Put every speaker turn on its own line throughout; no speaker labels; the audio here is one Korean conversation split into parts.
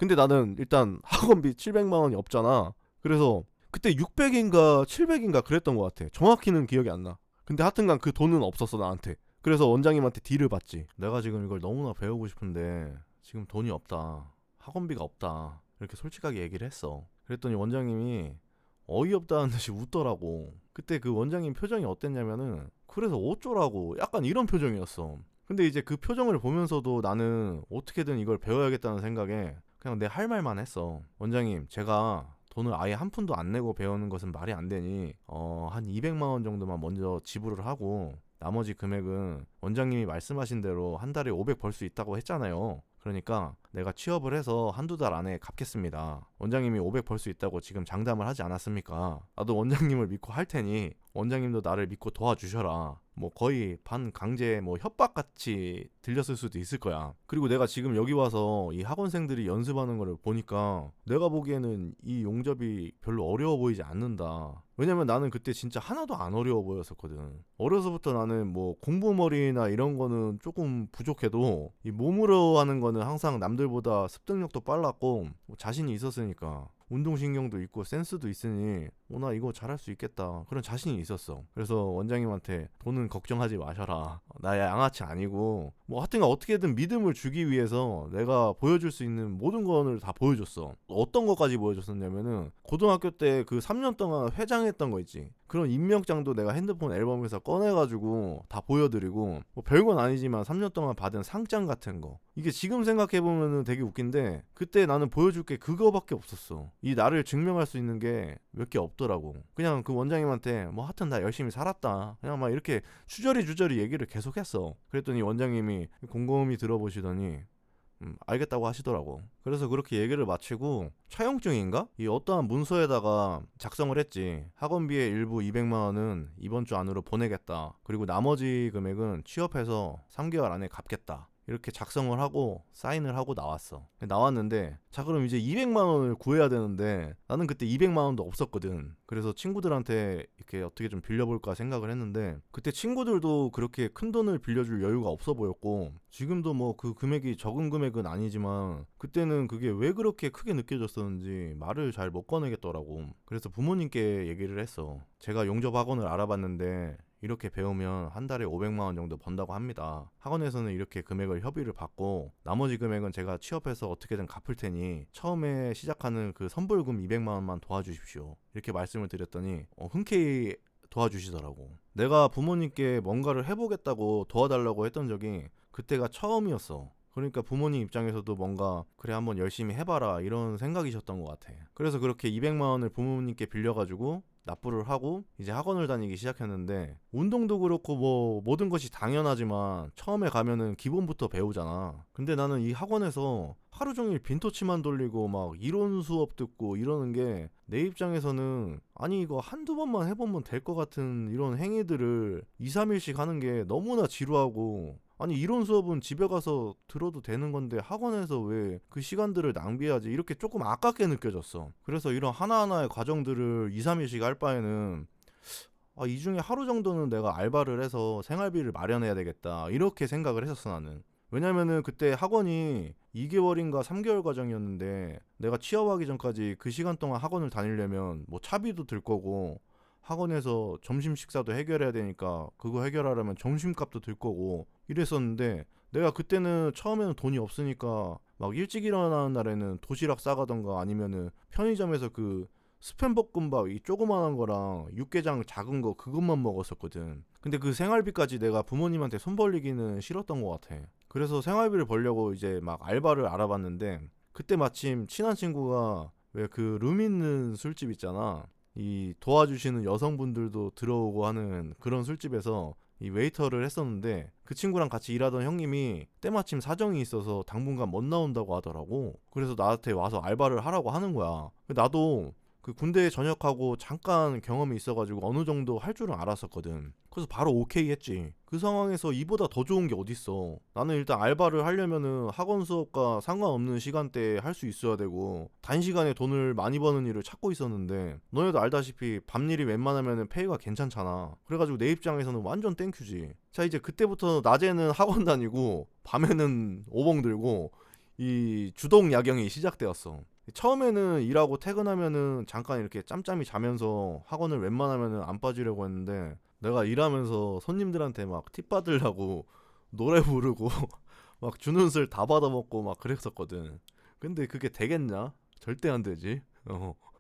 근데 나는 일단 학원비 700만 원이 없잖아. 그래서 그때 600인가 700인가 그랬던 것 같아. 정확히는 기억이 안 나. 근데 하여튼간 그 돈은 없었어 나한테. 그래서 원장님한테 딜을 받지. 내가 지금 이걸 너무나 배우고 싶은데 지금 돈이 없다. 학원비가 없다. 이렇게 솔직하게 얘기를 했어. 그랬더니 원장님이 어이없다는 듯이 웃더라고. 그때 그 원장님 표정이 어땠냐면은 그래서 어쩌라고 약간 이런 표정이었어. 근데 이제 그 표정을 보면서도 나는 어떻게든 이걸 배워야겠다는 생각에 그냥 내 할 말만 했어. 원장님, 제가 돈을 아예 한 푼도 안 내고 배우는 것은 말이 안 되니 한 200만 원 정도만 먼저 지불을 하고 나머지 금액은 원장님이 말씀하신 대로 한 달에 500 벌 수 있다고 했잖아요. 그러니까 내가 취업을 해서 한두 달 안에 갚겠습니다. 원장님이 500 벌 수 있다고 지금 장담을 하지 않았습니까? 나도 원장님을 믿고 할 테니 원장님도 나를 믿고 도와주셔라. 뭐 거의 반강제 뭐 협박같이 들렸을 수도 있을 거야. 그리고 내가 지금 여기 와서 이 학원생들이 연습하는 거를 보니까 내가 보기에는 이 용접이 별로 어려워 보이지 않는다. 왜냐면 나는 그때 진짜 하나도 안 어려워 보였었거든. 어려서부터 나는 뭐 공부머리나 이런 거는 조금 부족해도 이 몸으로 하는 거는 항상 남들보다 습득력도 빨랐고 뭐 자신이 있었으니까 운동신경도 있고 센스도 있으니 나 이거 잘할 수 있겠다 그런 자신이 있었어. 그래서 원장님한테 돈은 걱정하지 마셔라, 나 양아치 아니고 뭐 하여튼 어떻게든 믿음을 주기 위해서 내가 보여줄 수 있는 모든 거를 다 보여줬어. 어떤 것까지 보여줬었냐면은 고등학교 때 그 3년 동안 회장했던 거 있지, 그런 임명장도 내가 핸드폰 앨범에서 꺼내가지고 다 보여드리고 뭐 별건 아니지만 3년 동안 받은 상장 같은 거, 이게 지금 생각해보면은 되게 웃긴데 그때 나는 보여줄 게 그거밖에 없었어. 이 나를 증명할 수 있는 게 몇 개 없더라고. 그냥 그 원장님한테 뭐 하여튼 나 열심히 살았다 그냥 막 이렇게 주저리 얘기를 계속했어. 그랬더니 원장님이 곰곰이 들어보시더니 알겠다고 하시더라고. 그래서 그렇게 얘기를 마치고 차용증인가? 이 어떠한 문서에다가 작성을 했지. 학원비의 일부 200만 원은 이번 주 안으로 보내겠다. 그리고 나머지 금액은 취업해서 3개월 안에 갚겠다. 이렇게 작성을 하고 사인을 하고 나왔어. 나왔는데 자 그럼 이제 200만 원을 구해야 되는데 나는 그때 200만 원도 없었거든. 그래서 친구들한테 이렇게 어떻게 좀 빌려볼까 생각을 했는데 그때 친구들도 그렇게 큰 돈을 빌려줄 여유가 없어 보였고 지금도 뭐 그 금액이 적은 금액은 아니지만 그때는 그게 왜 그렇게 크게 느껴졌었는지 말을 잘 못 꺼내겠더라고. 그래서 부모님께 얘기를 했어. 제가 용접 학원을 알아봤는데 이렇게 배우면 한 달에 500만 원 정도 번다고 합니다. 학원에서는 이렇게 금액을 협의를 받고 나머지 금액은 제가 취업해서 어떻게든 갚을 테니 처음에 시작하는 그 선불금 200만 원만 도와주십시오. 이렇게 말씀을 드렸더니 흔쾌히 도와주시더라고. 내가 부모님께 뭔가를 해보겠다고 도와달라고 했던 적이 그때가 처음이었어. 그러니까 부모님 입장에서도 뭔가 그래 한번 열심히 해봐라 이런 생각이셨던 것 같아. 그래서 그렇게 200만 원을 부모님께 빌려가지고 납부를 하고 이제 학원을 다니기 시작했는데 운동도 그렇고 뭐 모든 것이 당연하지만 처음에 가면은 기본부터 배우잖아. 근데 나는 이 학원에서 하루 종일 빈토치만 돌리고 막 이론 수업 듣고 이러는 게 내 입장에서는 아니 이거 한두 번만 해보면 될 것 같은 이런 행위들을 2, 3일씩 하는 게 너무나 지루하고 아니 이론 수업은 집에 가서 들어도 되는 건데 학원에서 왜 그 시간들을 낭비하지 이렇게 조금 아깝게 느껴졌어. 그래서 이런 하나하나의 과정들을 2, 3일씩 할 바에는 이 중에 하루 정도는 내가 알바를 해서 생활비를 마련해야 되겠다 이렇게 생각을 했었어 나는. 왜냐면은 그때 학원이 2개월인가 3개월 과정이었는데 내가 취업하기 전까지 그 시간 동안 학원을 다니려면 뭐 차비도 들 거고 학원에서 점심 식사도 해결해야 되니까 그거 해결하려면 점심값도 들 거고 이랬었는데 내가 그때는 처음에는 돈이 없으니까 막 일찍 일어나는 날에는 도시락 싸가던가 아니면은 편의점에서 그 스팸 볶음밥 이 조그만한 거랑 육개장 작은 거 그것만 먹었었거든. 근데 그 생활비까지 내가 부모님한테 손 벌리기는 싫었던 것 같아. 그래서 생활비를 벌려고 이제 막 알바를 알아봤는데 그때 마침 친한 친구가 왜 그 룸 있는 술집 있잖아. 이 도와주시는 여성분들도 들어오고 하는 그런 술집에서 이 웨이터를 했었는데 그 친구랑 같이 일하던 형님이 때마침 사정이 있어서 당분간 못 나온다고 하더라고. 그래서 나한테 와서 알바를 하라고 하는 거야. 나도 그 군대에 전역하고 잠깐 경험이 있어가지고 어느 정도 할 줄은 알았었거든. 그래서 바로 오케이 했지. 그 상황에서 이보다 더 좋은 게 어딨어. 나는 일단 알바를 하려면은 학원 수업과 상관없는 시간대에 할 수 있어야 되고 단시간에 돈을 많이 버는 일을 찾고 있었는데 너네도 알다시피 밤일이 웬만하면은 페이가 괜찮잖아. 그래가지고 내 입장에서는 완전 땡큐지. 자 이제 그때부터 낮에는 학원 다니고 밤에는 오봉 들고 이 주동 야경이 시작되었어. 처음에는 일하고 퇴근하면은 잠깐 이렇게 짬짬이 자면서 학원을 웬만하면은 안 빠지려고 했는데, 내가 일하면서 손님들한테 막 팁 받으려고 노래 부르고 막 주는 술 다 받아먹고 막 그랬었거든. 근데 그게 되겠냐? 절대 안 되지.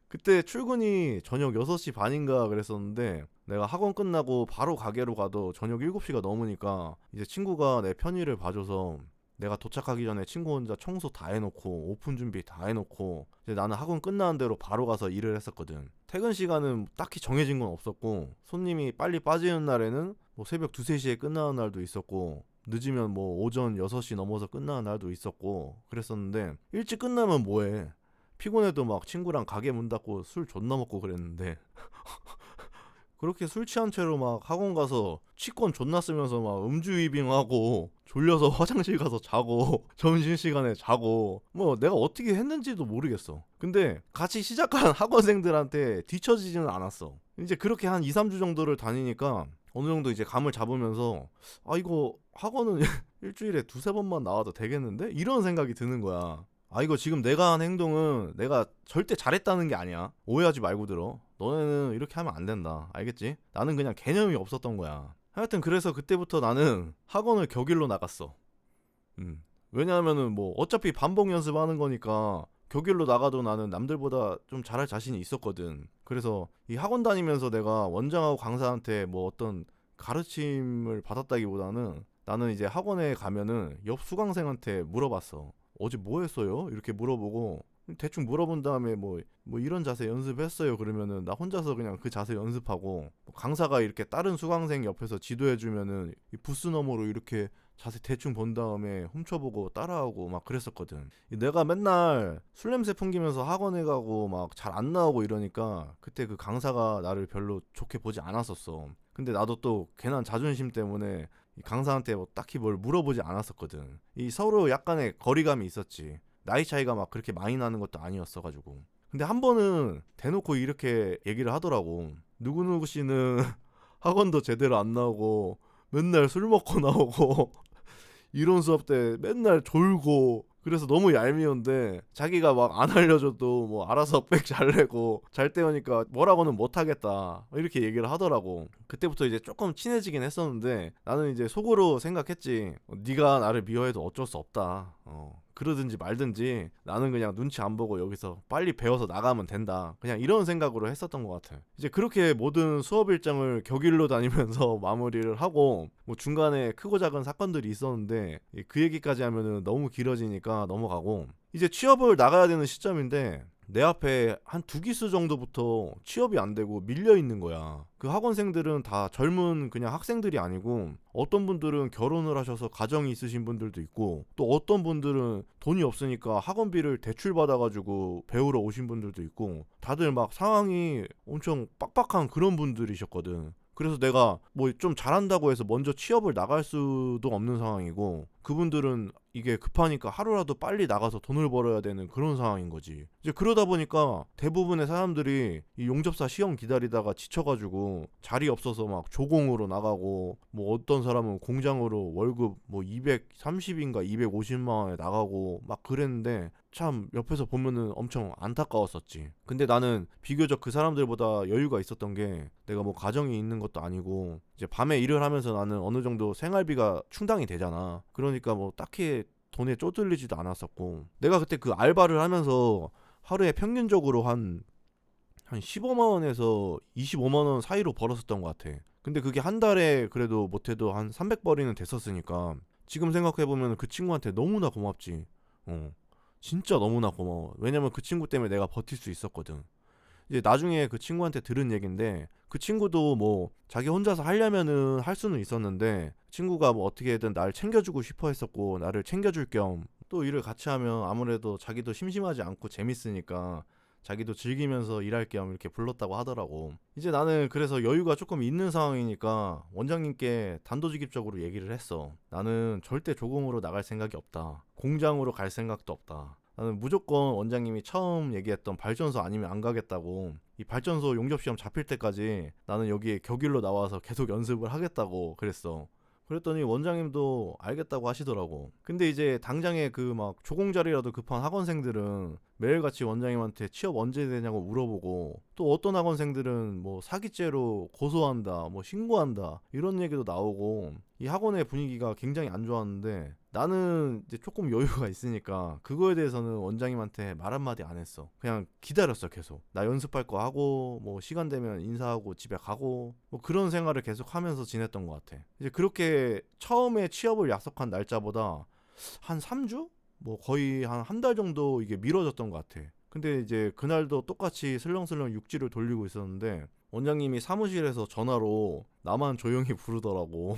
그때 출근이 저녁 6시 반인가 그랬었는데, 내가 학원 끝나고 바로 가게로 가도 저녁 7시가 넘으니까 이제 친구가 내 편의를 봐줘서, 내가 도착하기 전에 친구 혼자 청소 다 해놓고 오픈 준비 다 해놓고 이제 나는 학원 끝나는 대로 바로 가서 일을 했었거든. 퇴근 시간은 딱히 정해진 건 없었고, 손님이 빨리 빠지는 날에는 뭐 새벽 2, 3시에 끝나는 날도 있었고, 늦으면 뭐 오전 6시 넘어서 끝나는 날도 있었고 그랬었는데, 일찍 끝나면 뭐해. 피곤해도 막 친구랑 가게 문 닫고 술 존나 먹고 그랬는데 그렇게 술 취한 채로 막 학원 가서 치권 존나 쓰면서 막 음주이빙하고 졸려서 화장실 가서 자고 점심시간에 자고 뭐 내가 어떻게 했는지도 모르겠어. 근데 같이 시작한 학원생들한테 뒤처지지는 않았어. 이제 그렇게 한 2, 3주 정도를 다니니까 어느 정도 이제 감을 잡으면서, 아 이거 학원은 일주일에 2, 3번만 나와도 되겠는데? 이런 생각이 드는 거야. 아 이거 지금 내가 한 행동은 내가 절대 잘했다는 게 아니야. 오해하지 말고 들어. 너네는 이렇게 하면 안 된다. 알겠지? 나는 그냥 개념이 없었던 거야. 하여튼 그래서 그때부터 나는 학원을 격일로 나갔어. 왜냐하면은 뭐 어차피 반복 연습하는 거니까 격일로 나가도 나는 남들보다 좀 잘할 자신이 있었거든. 그래서 이 학원 다니면서 내가 원장하고 강사한테 뭐 어떤 가르침을 받았다기보다는, 나는 이제 학원에 가면은 옆 수강생한테 물어봤어. 어제 뭐 했어요? 이렇게 물어보고, 대충 물어본 다음에 뭐 이런 자세 연습했어요 그러면은 나 혼자서 그냥 그 자세 연습하고, 뭐 강사가 이렇게 다른 수강생 옆에서 지도해주면은 이 부스 너머로 이렇게 자세 대충 본 다음에 훔쳐보고 따라하고 막 그랬었거든. 내가 맨날 술 냄새 풍기면서 학원에 가고 막 잘 안 나오고 이러니까 그때 그 강사가 나를 별로 좋게 보지 않았었어. 근데 나도 또 괜한 자존심 때문에 이 강사한테 뭐 딱히 뭘 물어보지 않았었거든. 이 서로 약간의 거리감이 있었지. 나이 차이가 막 그렇게 많이 나는 것도 아니었어가지고. 근데 한 번은 대놓고 이렇게 얘기를 하더라고. 누구누구 씨는 학원도 제대로 안 나오고 맨날 술 먹고 나오고 이론 수업 때 맨날 졸고, 그래서 너무 얄미운데 자기가 막 안 알려줘도 뭐 알아서 백 잘 내고 잘 때우니까 뭐라고는 못하겠다 이렇게 얘기를 하더라고. 그때부터 이제 조금 친해지긴 했었는데, 나는 이제 속으로 생각했지. 네가 나를 미워해도 어쩔 수 없다. 그러든지 말든지 나는 그냥 눈치 안 보고 여기서 빨리 배워서 나가면 된다. 그냥 이런 생각으로 했었던 것 같아. 이제 그렇게 모든 수업 일정을 격일로 다니면서 마무리를 하고, 뭐 중간에 크고 작은 사건들이 있었는데 그 얘기까지 하면은 너무 길어지니까 넘어가고, 이제 취업을 나가야 되는 시점인데 내 앞에 한 2기수 정도부터 취업이 안 되고 밀려 있는 거야. 그 학원생들은 다 젊은 그냥 학생들이 아니고, 어떤 분들은 결혼을 하셔서 가정이 있으신 분들도 있고, 또 어떤 분들은 돈이 없으니까 학원비를 대출 받아가지고 배우러 오신 분들도 있고, 다들 막 상황이 엄청 빡빡한 그런 분들이셨거든. 그래서 내가 뭐 좀 잘한다고 해서 먼저 취업을 나갈 수도 없는 상황이고, 그분들은 이게 급하니까 하루라도 빨리 나가서 돈을 벌어야 되는 그런 상황인 거지. 이제 그러다 보니까 대부분의 사람들이 이 용접사 시험 기다리다가 지쳐가지고 자리 없어서 막 조공으로 나가고, 뭐 어떤 사람은 공장으로 월급 뭐 230인가 250만 원에 나가고 막 그랬는데, 참 옆에서 보면은 엄청 안타까웠었지. 근데 나는 비교적 그 사람들보다 여유가 있었던 게, 내가 뭐 가정이 있는 것도 아니고 이제 밤에 일을 하면서 나는 어느 정도 생활비가 충당이 되잖아. 그러니까 뭐 딱히 돈에 쪼들리지도 않았었고, 내가 그때 그 알바를 하면서 하루에 평균적으로 한 15만 원에서 25만 원 사이로 벌었었던 것 같아. 근데 그게 한 달에 그래도 못해도 한 300벌이는 됐었으니까, 지금 생각해보면 그 친구한테 너무나 고맙지. 진짜 너무나 고마워. 왜냐면 그 친구 때문에 내가 버틸 수 있었거든. 이제 나중에 그 친구한테 들은 얘긴데, 그 친구도 뭐 자기 혼자서 하려면은 할 수는 있었는데, 친구가 뭐 어떻게든 날 챙겨주고 싶어 했었고, 나를 챙겨줄 겸 또 일을 같이 하면 아무래도 자기도 심심하지 않고 재밌으니까 자기도 즐기면서 일할 겸 이렇게 불렀다고 하더라고. 이제 나는 그래서 여유가 조금 있는 상황이니까 원장님께 단도직입적으로 얘기를 했어. 나는 절대 조공으로 나갈 생각이 없다. 공장으로 갈 생각도 없다. 나는 무조건 원장님이 처음 얘기했던 발전소 아니면 안 가겠다고, 이 발전소 용접시험 잡힐 때까지 나는 여기에 격일로 나와서 계속 연습을 하겠다고 그랬어. 그랬더니 원장님도 알겠다고 하시더라고. 근데 이제 당장에 그 막 조공자리라도 급한 학원생들은 매일같이 원장님한테 취업 언제 되냐고 물어보고, 또 어떤 학원생들은 뭐 사기죄로 고소한다, 뭐 신고한다 이런 얘기도 나오고, 이 학원의 분위기가 굉장히 안 좋았는데 나는 이제 조금 여유가 있으니까 그거에 대해서는 원장님한테 말 한마디 안 했어. 그냥 기다렸어. 계속 나 연습할 거 하고 뭐 시간 되면 인사하고 집에 가고 뭐 그런 생활을 계속 하면서 지냈던 것 같아. 이제 그렇게 처음에 취업을 약속한 날짜보다 한 3주? 뭐 거의 한 달 정도 이게 미뤄졌던 것 같아. 근데 이제 그날도 똑같이 슬렁슬렁 육지를 돌리고 있었는데 원장님이 사무실에서 전화로 나만 조용히 부르더라고.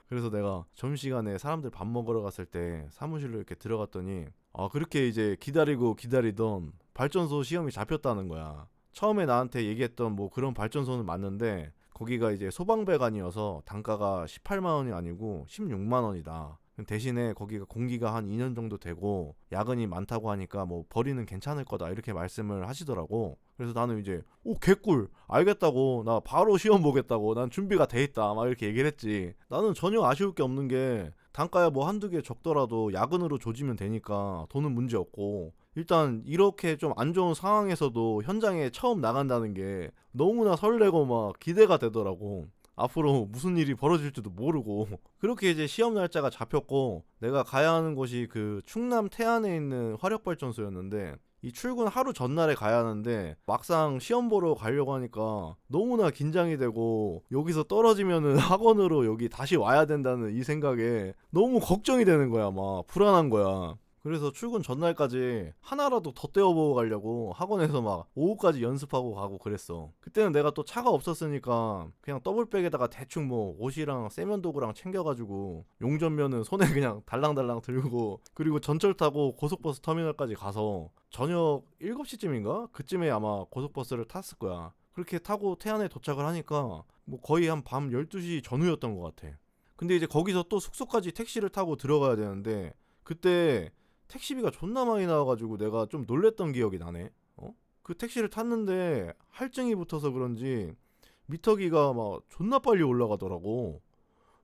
그래서 내가 점심시간에 사람들 밥 먹으러 갔을 때 사무실로 이렇게 들어갔더니 그렇게 이제 기다리고 기다리던 발전소 시험이 잡혔다는 거야. 처음에 나한테 얘기했던 뭐 그런 발전소는 맞는데 거기가 이제 소방배관이어서 단가가 18만 원이 아니고 16만 원이다. 대신에 거기가 공기가 한 2년 정도 되고 야근이 많다고 하니까 뭐 벌이는 괜찮을 거다 이렇게 말씀을 하시더라고. 그래서 나는 이제 개꿀 알겠다고, 나 바로 시험 보겠다고, 난 준비가 돼 있다 막 이렇게 얘기를 했지. 나는 전혀 아쉬울 게 없는 게 단가야 뭐 한두 개 적더라도 야근으로 조지면 되니까 돈은 문제 없고, 일단 이렇게 좀 안 좋은 상황에서도 현장에 처음 나간다는 게 너무나 설레고 막 기대가 되더라고. 앞으로 무슨 일이 벌어질지도 모르고. 그렇게 이제 시험 날짜가 잡혔고 내가 가야 하는 곳이 그 충남 태안에 있는 화력발전소였는데, 이 출근 하루 전날에 가야 하는데 막상 시험 보러 가려고 하니까 너무나 긴장이 되고, 여기서 떨어지면은 학원으로 여기 다시 와야 된다는 이 생각에 너무 걱정이 되는 거야. 막 불안한 거야. 그래서 출근 전날까지 하나라도 더 떼어보고 가려고 학원에서 막 오후까지 연습하고 가고 그랬어. 그때는 내가 또 차가 없었으니까 그냥 더블백에다가 대충 뭐 옷이랑 세면도구랑 챙겨가지고 용접면은 손에 그냥 달랑달랑 들고, 그리고 전철 타고 고속버스 터미널까지 가서 저녁 7시쯤인가? 그쯤에 아마 고속버스를 탔을 거야. 그렇게 타고 태안에 도착을 하니까 뭐 거의 한 밤 12시 전후였던 것 같아. 근데 이제 거기서 또 숙소까지 택시를 타고 들어가야 되는데 그때 택시비가 존나 많이 나와가지고 내가 좀 놀랬던 기억이 나네. 그 택시를 탔는데 할증이 붙어서 그런지 미터기가 막 존나 빨리 올라가더라고.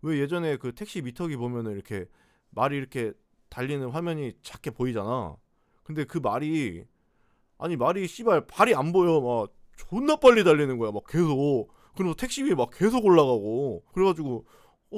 왜 예전에 그 택시 미터기 보면은 이렇게 말이 이렇게 달리는 화면이 작게 보이잖아. 근데 그 말이 씨발 발이 안 보여. 막 존나 빨리 달리는 거야. 막 계속. 그리고 택시비 막 계속 올라가고. 그래가지고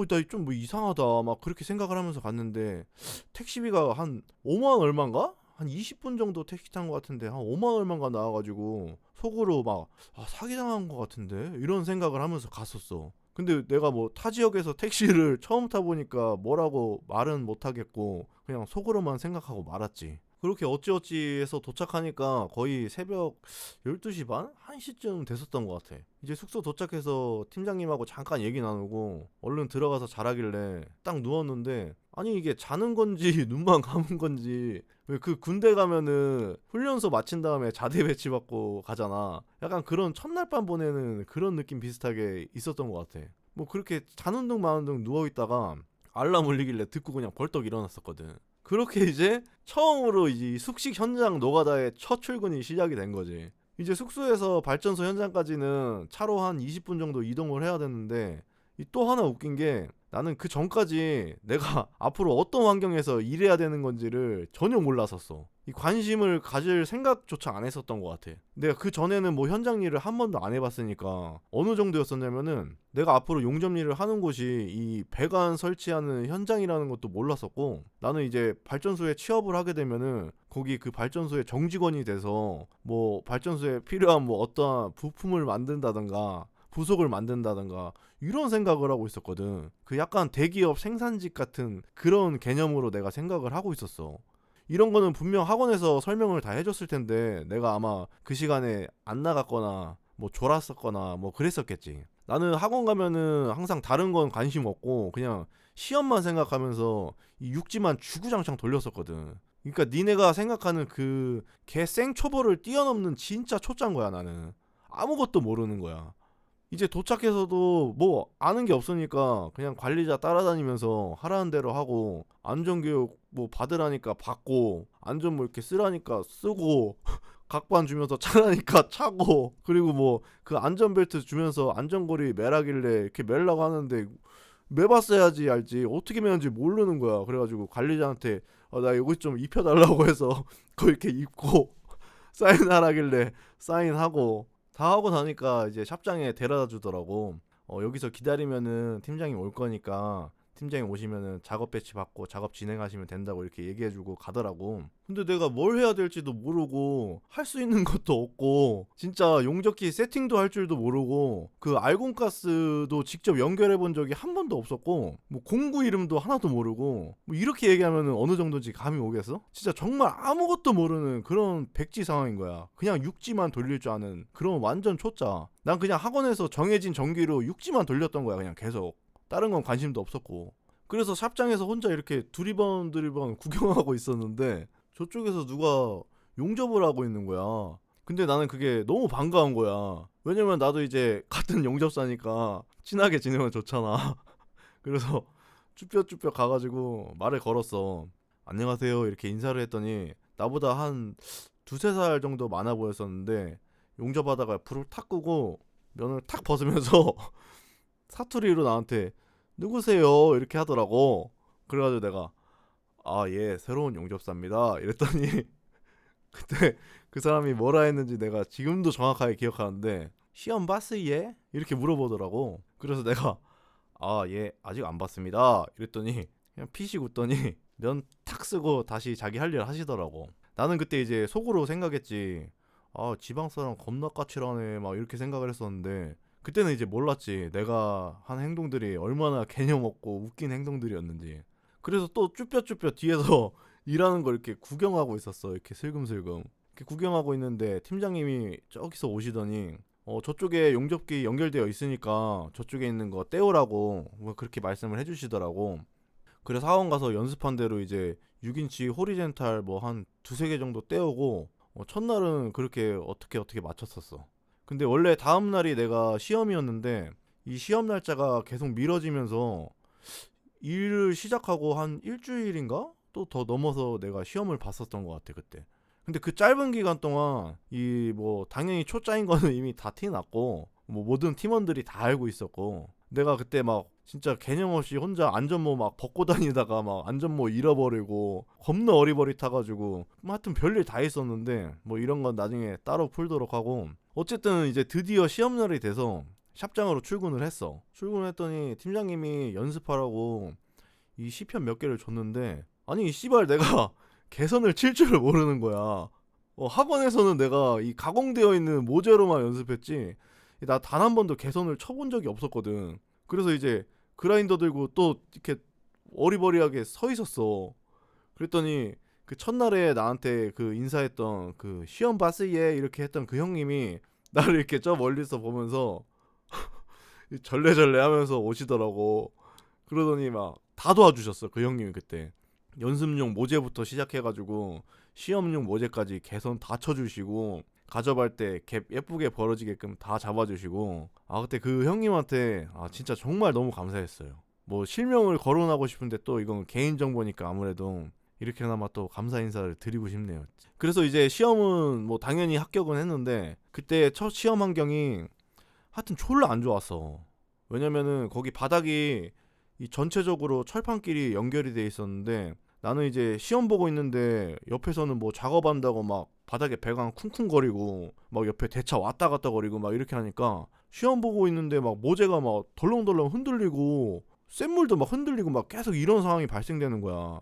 나 좀 뭐 이상하다 막 그렇게 생각을 하면서 갔는데, 택시비가 한 5만 얼마인가? 한 20분 정도 택시 탄 것 같은데 한 5만 얼마인가 나와가지고 속으로 막 사기당한 것 같은데 이런 생각을 하면서 갔었어. 근데 내가 뭐 타 지역에서 택시를 처음 타보니까 뭐라고 말은 못하겠고 그냥 속으로만 생각하고 말았지. 그렇게 어찌어찌 해서 도착하니까 거의 새벽 12시 반? 1시쯤 됐었던 것 같아. 이제 숙소 도착해서 팀장님하고 잠깐 얘기 나누고 얼른 들어가서 자라길래 딱 누웠는데, 아니 이게 자는 건지 눈만 감은 건지, 왜 그 군대 가면은 훈련소 마친 다음에 자대 배치받고 가잖아. 약간 그런 첫날 밤 보내는 그런 느낌 비슷하게 있었던 것 같아. 뭐 그렇게 자는 둥 마는 둥 누워있다가 알람 울리길래 듣고 그냥 벌떡 일어났었거든. 그렇게 이제 처음으로 이 숙식 현장 노가다의 첫 출근이 시작이 된 거지. 이제 숙소에서 발전소 현장까지는 차로 한 20분 정도 이동을 해야 되는데, 이 또 하나 웃긴 게 나는 그 전까지 내가 앞으로 어떤 환경에서 일해야 되는 건지를 전혀 몰랐었어. 이 관심을 가질 생각조차 안 했었던 것 같아. 내가 그 전에는 뭐 현장 일을 한 번도 안 해봤으니까 어느 정도였었냐면은, 내가 앞으로 용접 일을 하는 곳이 이 배관 설치하는 현장이라는 것도 몰랐었고, 나는 이제 발전소에 취업을 하게 되면은 거기 그 발전소의 정직원이 돼서 뭐 발전소에 필요한 뭐 어떠한 부품을 만든다던가 부속을 만든다던가 이런 생각을 하고 있었거든. 그 약간 대기업 생산직 같은 그런 개념으로 내가 생각을 하고 있었어. 이런 거는 분명 학원에서 설명을 다 해줬을 텐데 내가 아마 그 시간에 안 나갔거나 뭐 졸았었거나 뭐 그랬었겠지. 나는 학원 가면은 항상 다른 건 관심 없고 그냥 시험만 생각하면서 이 육지만 주구장창 돌렸었거든. 그러니까 니네가 생각하는 그 개 생초보를 뛰어넘는 진짜 초짜인 거야. 나는 아무것도 모르는 거야. 이제 도착해서도 뭐 아는 게 없으니까 그냥 관리자 따라다니면서 하라는 대로 하고, 안전교육 뭐 받으라니까 받고, 안전 뭐 이렇게 쓰라니까 쓰고, 각반 주면서 차라니까 차고, 그리고 뭐 그 안전벨트 주면서 안전고리 매라길래 이렇게 매려고 하는데 매봤어야지 알지. 어떻게 매는지 모르는 거야. 그래가지고 관리자한테 나 이거 좀 입혀달라고 해서 그거 이렇게 입고 사인하라길래 사인하고 다 하고 나니까 이제 샵장에 데려다 주더라고. 여기서 기다리면은 팀장이 올 거니까 팀장이 오시면은 작업 배치 받고 작업 진행하시면 된다고 이렇게 얘기해주고 가더라고. 근데 내가 뭘 해야 될지도 모르고 할 수 있는 것도 없고 진짜 용접기 세팅도 할 줄도 모르고 그 알곤가스도 직접 연결해 본 적이 한 번도 없었고 뭐 공구 이름도 하나도 모르고 뭐 이렇게 얘기하면은 어느 정도인지 감이 오겠어? 진짜 정말 아무것도 모르는 그런 백지 상황인 거야. 그냥 육지만 돌릴 줄 아는 그런 완전 초짜. 난 그냥 학원에서 정해진 전기로 육지만 돌렸던 거야. 그냥 계속. 다른 건 관심도 없었고. 그래서 샵장에서 혼자 이렇게 두리번 구경하고 있었는데 저쪽에서 누가 용접을 하고 있는 거야. 근데 나는 그게 너무 반가운 거야. 왜냐면 나도 이제 같은 용접사니까 친하게 지내면 좋잖아. 그래서 쭈뼛쭈뼛 가가지고 말을 걸었어. 안녕하세요 이렇게 인사를 했더니 나보다 한 두세 살 정도 많아 보였었는데 용접하다가 불을 탁 끄고 면을 탁 벗으면서 사투리로 나한테 누구세요 이렇게 하더라고. 그래가지고 내가 예 새로운 용접사입니다 이랬더니 그때 그 사람이 뭐라 했는지 내가 지금도 정확하게 기억하는데 시험 봤어 얘? 이렇게 물어보더라고. 그래서 내가 예 아직 안 봤습니다 이랬더니 그냥 피식 웃더니 면 탁 쓰고 다시 자기 할 일 하시더라고. 나는 그때 이제 속으로 생각했지. 지방사람 겁나 까칠하네 막 이렇게 생각을 했었는데 그때는 이제 몰랐지. 내가 한 행동들이 얼마나 개념 없고 웃긴 행동들이었는지. 그래서 또 쭈뼛쭈뼛 뒤에서 일하는 걸 이렇게 구경하고 있었어. 이렇게 슬금슬금. 이렇게 구경하고 있는데 팀장님이 저기서 오시더니 저쪽에 용접기 연결되어 있으니까 저쪽에 있는 거 떼오라고 뭐 그렇게 말씀을 해주시더라고. 그래서 학원 가서 연습한 대로 이제 6인치 호리젠탈 뭐 한 두세 개 정도 떼오고 첫날은 그렇게 어떻게 맞췄었어. 근데 원래 다음 날이 내가 시험이었는데 이 시험 날짜가 계속 미뤄지면서 일을 시작하고 한 일주일인가? 또 더 넘어서 내가 시험을 봤었던 것 같아 그때. 근데 그 짧은 기간 동안 이 뭐 당연히 초짜인 거는 이미 다 티났고 뭐 모든 팀원들이 다 알고 있었고 내가 그때 막 진짜 개념 없이 혼자 안전모 막 벗고 다니다가 막 안전모 잃어버리고 겁나 어리버리타가지고 뭐 하여튼 별일 다 있었는데 뭐 이런 건 나중에 따로 풀도록 하고 어쨌든 이제 드디어 시험날이 돼서 샵장으로 출근을 했어. 출근을 했더니 팀장님이 연습하라고 이 시편 몇 개를 줬는데 아니 이 씨발 내가 개선을 칠 줄을 모르는 거야. 학원에서는 내가 이 가공되어 있는 모재로만 연습했지 나 단 한 번도 개선을 쳐본 적이 없었거든. 그래서 이제 그라인더 들고 또 이렇게 어리버리하게 서 있었어. 그랬더니 그 첫날에 나한테 그 인사했던 그 시험 봤어 얘 이렇게 했던 그 형님이 나를 이렇게 저 멀리서 보면서 절레절레 하면서 오시더라고. 그러더니 막 다 도와주셨어 그 형님이 그때. 연습용 모재부터 시작해가지고 시험용 모재까지 개선 다 쳐주시고 가져갈 때 갭 예쁘게 벌어지게끔 다 잡아주시고 그때 그 형님한테 진짜 정말 너무 감사했어요. 뭐 실명을 거론하고 싶은데 또 이건 개인정보니까 아무래도 이렇게나마 또 감사 인사를 드리고 싶네요. 그래서 이제 시험은 뭐 당연히 합격은 했는데 그때 첫 시험 환경이 하여튼 졸라 안 좋았어. 왜냐면은 거기 바닥이 이 전체적으로 철판끼리 연결이 돼 있었는데 나는 이제 시험 보고 있는데 옆에서는 뭐 작업한다고 막 바닥에 배관 쿵쿵거리고 막 옆에 대차 왔다 갔다 거리고 막 이렇게 하니까 시험 보고 있는데 막 모재가 막 덜렁덜렁 흔들리고 쇳물도 막 흔들리고 막 계속 이런 상황이 발생되는 거야.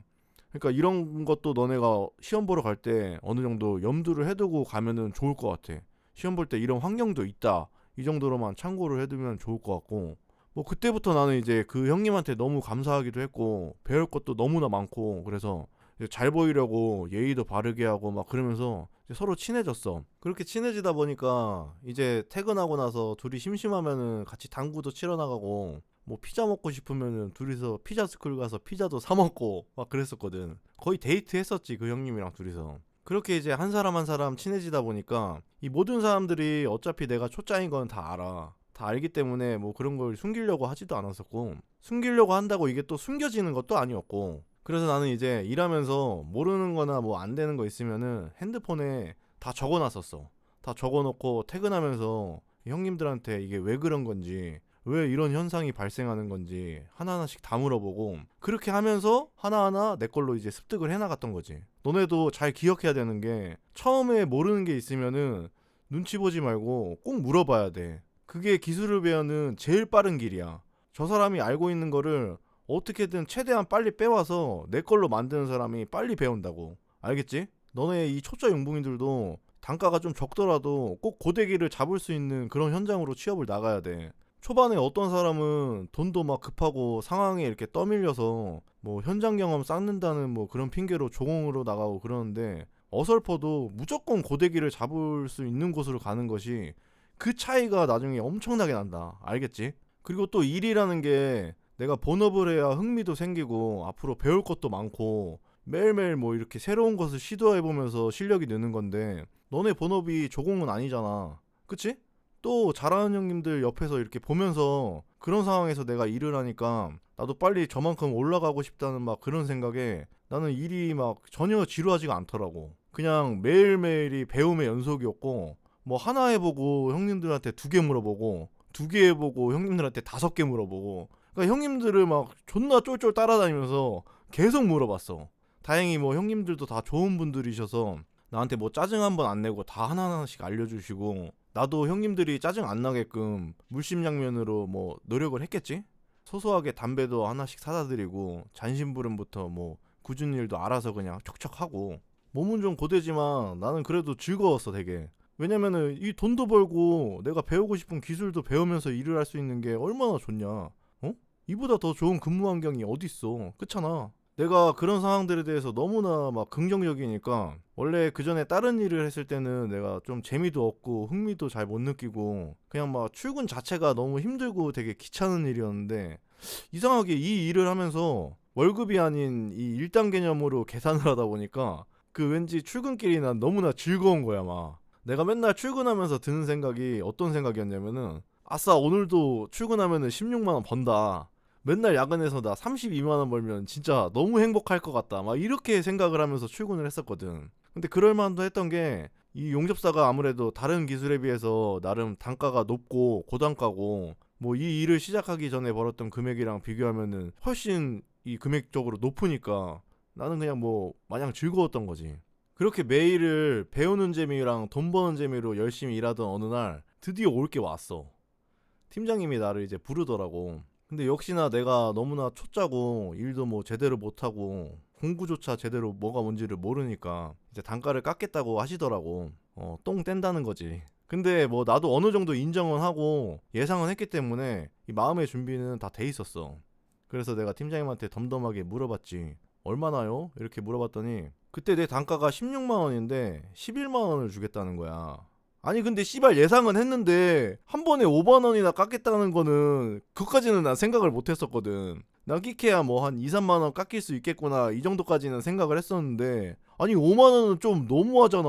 그러니까 이런 것도 너네가 시험 보러 갈 때 어느 정도 염두를 해두고 가면은 좋을 것 같아. 시험 볼 때 이런 환경도 있다. 이 정도로만 참고를 해두면 좋을 것 같고 뭐 그때부터 나는 이제 그 형님한테 너무 감사하기도 했고 배울 것도 너무나 많고 그래서 잘 보이려고 예의도 바르게 하고 막 그러면서 서로 친해졌어. 그렇게 친해지다 보니까 이제 퇴근하고 나서 둘이 심심하면은 같이 당구도 치러 나가고 뭐 피자 먹고 싶으면은 둘이서 피자 스쿨 가서 피자도 사 먹고 막 그랬었거든. 거의 데이트 했었지 그 형님이랑 둘이서. 그렇게 이제 한 사람 한 사람 친해지다 보니까 이 모든 사람들이 어차피 내가 초짜인 건 다 알아. 다 알기 때문에 뭐 그런 걸 숨기려고 하지도 않았었고 숨기려고 한다고 이게 또 숨겨지는 것도 아니었고 그래서 나는 이제 일하면서 모르는 거나 뭐 안 되는 거 있으면은 핸드폰에 다 적어놨었어. 다 적어놓고 퇴근하면서 형님들한테 이게 왜 그런 건지 왜 이런 현상이 발생하는 건지 하나하나씩 다 물어보고, 그렇게 하면서 하나하나 내 걸로 이제 습득을 해나갔던 거지. 너네도 잘 기억해야 되는 게, 처음에 모르는 게 있으면은 눈치 보지 말고 꼭 물어봐야 돼. 그게 기술을 배우는 제일 빠른 길이야. 저 사람이 알고 있는 거를 어떻게든 최대한 빨리 빼와서 내 걸로 만드는 사람이 빨리 배운다고. 알겠지? 너네 이 초짜 용봉이들도 단가가 좀 적더라도 꼭 고데기를 잡을 수 있는 그런 현장으로 취업을 나가야 돼. 초반에 어떤 사람은 돈도 막 급하고 상황에 이렇게 떠밀려서 뭐 현장 경험 쌓는다는 뭐 그런 핑계로 조공으로 나가고 그러는데, 어설퍼도 무조건 고데기를 잡을 수 있는 곳으로 가는 것이 그 차이가 나중에 엄청나게 난다. 알겠지? 그리고 또 일이라는 게 내가 본업을 해야 흥미도 생기고 앞으로 배울 것도 많고 매일매일 뭐 이렇게 새로운 것을 시도해보면서 실력이 느는 건데, 너네 본업이 조공은 아니잖아. 그치? 또 잘하는 형님들 옆에서 이렇게 보면서 그런 상황에서 내가 일을 하니까 나도 빨리 저만큼 올라가고 싶다는 막 그런 생각에 나는 일이 막 전혀 지루하지가 않더라고. 그냥 매일매일이 배움의 연속이었고, 뭐 하나 해보고 형님들한테 2개 물어보고, 2개 해보고 형님들한테 5개 물어보고, 그러니까 형님들을 막 존나 쫄쫄 따라다니면서 계속 물어봤어. 다행히 뭐 형님들도 다 좋은 분들이셔서 나한테 뭐 짜증 한 번 안 내고 다 하나하나씩 알려주시고, 나도 형님들이 짜증 안 나게끔 물심양면으로 뭐 노력을 했겠지? 소소하게 담배도 하나씩 사다 드리고, 잔심부름부터 뭐 굳은 일도 알아서 그냥 척척 하고. 몸은 좀 고되지만 나는 그래도 즐거웠어 되게. 왜냐면은 이 돈도 벌고 내가 배우고 싶은 기술도 배우면서 일을 할 수 있는 게 얼마나 좋냐. 어? 이보다 더 좋은 근무 환경이 어딨어. 그렇잖아. 내가 그런 상황들에 대해서 너무나 막 긍정적이니까, 원래 그 전에 다른 일을 했을 때는 내가 좀 재미도 없고 흥미도 잘 못 느끼고 그냥 막 출근 자체가 너무 힘들고 되게 귀찮은 일이었는데, 이상하게 이 일을 하면서 월급이 아닌 이 일당 개념으로 계산을 하다 보니까 그 왠지 출근길이 난 너무나 즐거운 거야. 막 내가 맨날 출근하면서 드는 생각이 어떤 생각이었냐면은, 아싸 오늘도 출근하면은 16만 원 번다. 맨날 야근해서 나 32만 원 벌면 진짜 너무 행복할 것 같다. 막 이렇게 생각을 하면서 출근을 했었거든. 근데 그럴 만도 했던 게, 이 용접사가 아무래도 다른 기술에 비해서 나름 단가가 높고 고단가고, 뭐 이 일을 시작하기 전에 벌었던 금액이랑 비교하면은 훨씬 이 금액적으로 높으니까 나는 그냥 뭐 마냥 즐거웠던 거지. 그렇게 매일을 배우는 재미랑 돈 버는 재미로 열심히 일하던 어느 날 드디어 올 게 왔어. 팀장님이 나를 이제 부르더라고. 근데 역시나 내가 너무나 초짜고 일도 뭐 제대로 못하고 공부조차 제대로 뭐가 뭔지를 모르니까 이제 단가를 깎겠다고 하시더라고. 똥 뗀다는 거지. 근데 뭐 나도 어느 정도 인정은 하고 예상은 했기 때문에 이 마음의 준비는 다 돼 있었어. 그래서 내가 팀장님한테 덤덤하게 물어봤지. 얼마나요? 이렇게 물어봤더니 그때 내 단가가 16만 원인데 11만 원을 주겠다는 거야. 아니 근데 씨발 예상은 했는데 한 번에 5만 원이나 깎겠다는 거는 그것까지는 난 생각을 못 했었거든. 난 끼케야 뭐 한 2, 3만 원 깎일 수 있겠구나 이 정도까지는 생각을 했었는데, 아니 5만 원은 좀 너무하잖아.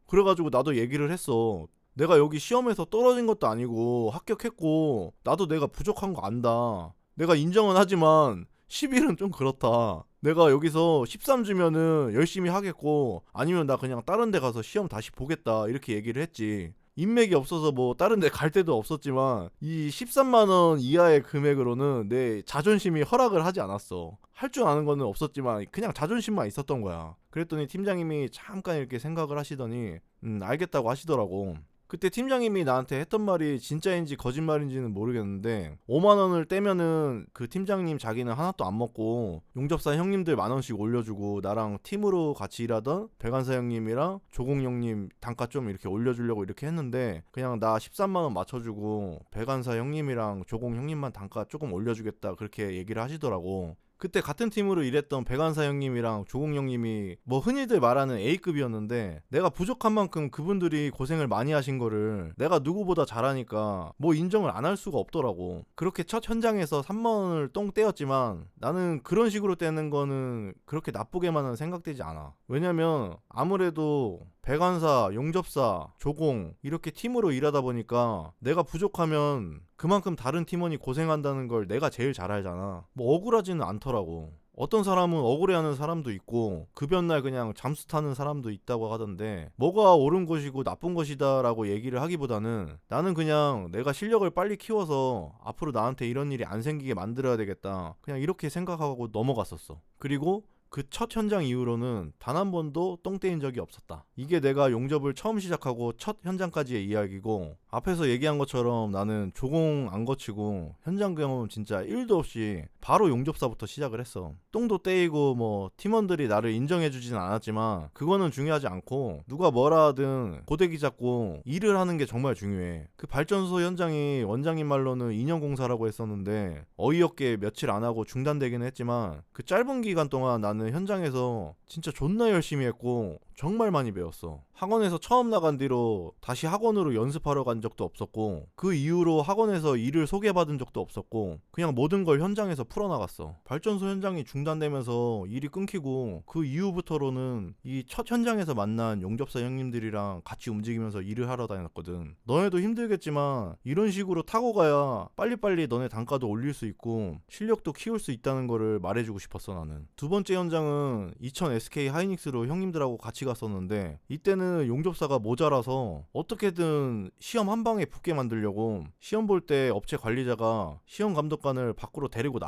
그래가지고 나도 얘기를 했어. 내가 여기 시험에서 떨어진 것도 아니고 합격했고 나도 내가 부족한 거 안다. 내가 인정은 하지만 10일은 좀 그렇다. 내가 여기서 13 주면은 열심히 하겠고, 아니면 나 그냥 다른 데 가서 시험 다시 보겠다 이렇게 얘기를 했지. 인맥이 없어서 뭐 다른 데 갈 데도 없었지만 이 13만 원 이하의 금액으로는 내 자존심이 허락을 하지 않았어. 할 줄 아는 거는 없었지만 그냥 자존심만 있었던 거야. 그랬더니 팀장님이 잠깐 이렇게 생각을 하시더니 알겠다고 하시더라고. 그때 팀장님이 나한테 했던 말이 진짜인지 거짓말인지는 모르겠는데, 5만 원을 떼면은 그 팀장님 자기는 하나도 안 먹고 용접사 형님들 만 원씩 올려주고, 나랑 팀으로 같이 일하던 배관사 형님이랑 조공 형님 단가 좀 이렇게 올려주려고 이렇게 했는데, 그냥 나 13만 원 맞춰주고 배관사 형님이랑 조공 형님만 단가 조금 올려주겠다 그렇게 얘기를 하시더라고. 그때 같은 팀으로 일했던 배관사 형님이랑 조공 형님이 뭐 흔히들 말하는 A급이었는데, 내가 부족한 만큼 그분들이 고생을 많이 하신 거를 내가 누구보다 잘하니까 뭐 인정을 안 할 수가 없더라고. 그렇게 첫 현장에서 3만 원을 똥 떼었지만 나는 그런 식으로 떼는 거는 그렇게 나쁘게만은 생각되지 않아. 왜냐면 아무래도 배관사, 용접사, 조공 이렇게 팀으로 일하다 보니까 내가 부족하면 그만큼 다른 팀원이 고생한다는 걸 내가 제일 잘 알잖아. 뭐 억울하지는 않더라고. 어떤 사람은 억울해하는 사람도 있고 급여날 그냥 잠수 타는 사람도 있다고 하던데, 뭐가 옳은 것이고 나쁜 것이다 라고 얘기를 하기보다는 나는 그냥 내가 실력을 빨리 키워서 앞으로 나한테 이런 일이 안 생기게 만들어야 되겠다, 그냥 이렇게 생각하고 넘어갔었어. 그리고 그 첫 현장 이후로는 단 한 번도 똥 떼인 적이 없었다. 이게 내가 용접을 처음 시작하고 첫 현장까지의 이야기고, 앞에서 얘기한 것처럼 나는 조공 안 거치고 현장 경험 진짜 1도 없이 바로 용접사부터 시작을 했어. 똥도 떼이고 뭐 팀원들이 나를 인정해주진 않았지만 그거는 중요하지 않고, 누가 뭐라 하든 고데기 잡고 일을 하는 게 정말 중요해. 그 발전소 현장이 원장님 말로는 2년 공사라고 했었는데 어이없게 며칠 안 하고 중단되긴 했지만, 그 짧은 기간 동안 나는 현장에서 진짜 존나 열심히 했고 정말 많이 배웠어. 학원에서 처음 나간 뒤로 다시 학원으로 연습하러 간 적도 없었고, 그 이후로 학원에서 일을 소개받은 적도 없었고, 그냥 모든 걸 현장에서 풀어나갔어. 발전소 현장이 중단되면서 일이 끊기고 그 이후부터로는 이 첫 현장에서 만난 용접사 형님들이랑 같이 움직이면서 일을 하러 다녔거든. 너네도 힘들겠지만 이런 식으로 타고 가야 빨리빨리 너네 단가도 올릴 수 있고 실력도 키울 수 있다는 거를 말해주고 싶었어. 나는 두 번째 현장은 2000 SK 하이닉스로 형님들하고 같이 갔었는데, 이때는 용접사가 모자라서 어떻게든 시험 한 방에 붙게 만들려고 시험 볼 때 업체 관리자가 시험 감독관을 밖으로 데리고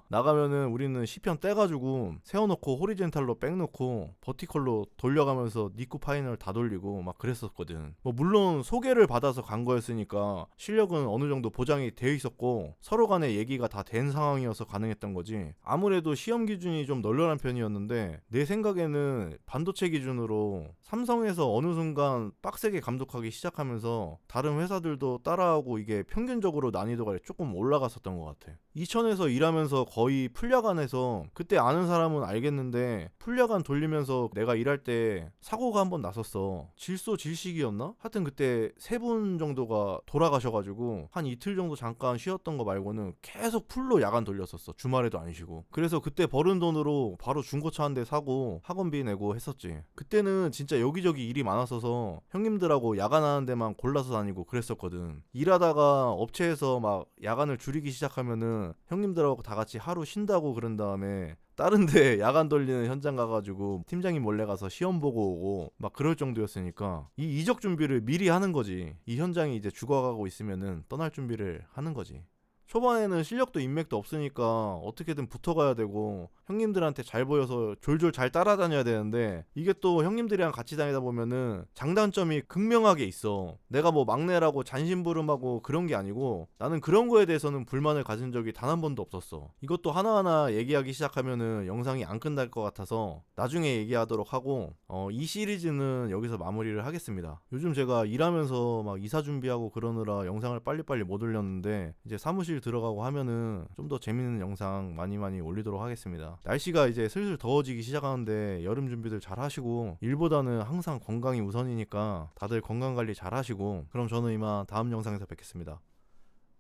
나가면은 우리는 시편 떼가지고 세워놓고 호리젠탈로 백놓고 버티컬로 돌려가면서 니코 파이널 다 돌리고 막 그랬었거든. 뭐 물론 소개를 받아서 간 거였으니까 실력은 어느 정도 보장이 되어 있었고 서로 간에 얘기가 다 된 상황이어서 가능했던 거지. 아무래도 시험 기준이 좀 널널한 편이었는데 내 생각에는 반도체 기준으로 삼성에서 어느 순간 빡세게 감독하기 시작하면서 다른 회사들도 따라하고 이게 평균적으로 난이도가 조금 올라갔었던 것 같아. 2000에서 일하면서 거의 풀야간에서, 그때 아는 사람은 알겠는데 풀야간 돌리면서 내가 일할 때 사고가 한 번 났었어. 질소질식이었나? 하여튼 그때 3분 정도가 돌아가셔가지고 한 이틀 정도 잠깐 쉬었던 거 말고는 계속 풀로 야간 돌렸었어. 주말에도 안 쉬고. 그래서 그때 벌은 돈으로 바로 중고차 한 대 사고 학원비 내고 했었지. 그때는 진짜 여기저기 일이 많았어서 형님들하고 야간하는 데만 골라서 다니고 그랬었거든. 일하다가 업체에서 막 야간을 줄이기 시작하면은 형님들하고 다 같이 하루 쉰다고 그런 다음에 다른데 야간 돌리는 현장 가가지고 팀장님 몰래 가서 시험 보고 오고 막 그럴 정도였으니까 이 이적 준비를 미리 하는 거지. 이 현장이 이제 죽어가고 있으면은 떠날 준비를 하는 거지. 초반에는 실력도 인맥도 없으니까 어떻게든 붙어가야 되고 형님들한테 잘 보여서 졸졸 잘 따라다녀야 되는데, 이게 또 형님들이랑 같이 다니다 보면은 장단점이 극명하게 있어. 내가 뭐 막내라고 잔심부름하고 그런 게 아니고 나는 그런 거에 대해서는 불만을 가진 적이 단 한 번도 없었어. 이것도 하나하나 얘기하기 시작하면은 영상이 안 끝날 것 같아서 나중에 얘기하도록 하고, 이 시리즈는 여기서 마무리를 하겠습니다. 요즘 제가 일하면서 막 이사 준비하고 그러느라 영상을 빨리빨리 못 올렸는데 이제 사무실 들어가고 하면은 좀 더 재밌는 영상 많이 올리도록 하겠습니다. 날씨가 이제 슬슬 더워지기 시작하는데 여름 준비들 잘 하시고, 일보다는 항상 건강이 우선이니까 다들 건강 관리 잘 하시고, 그럼 저는 이만 다음 영상에서 뵙겠습니다.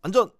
안전!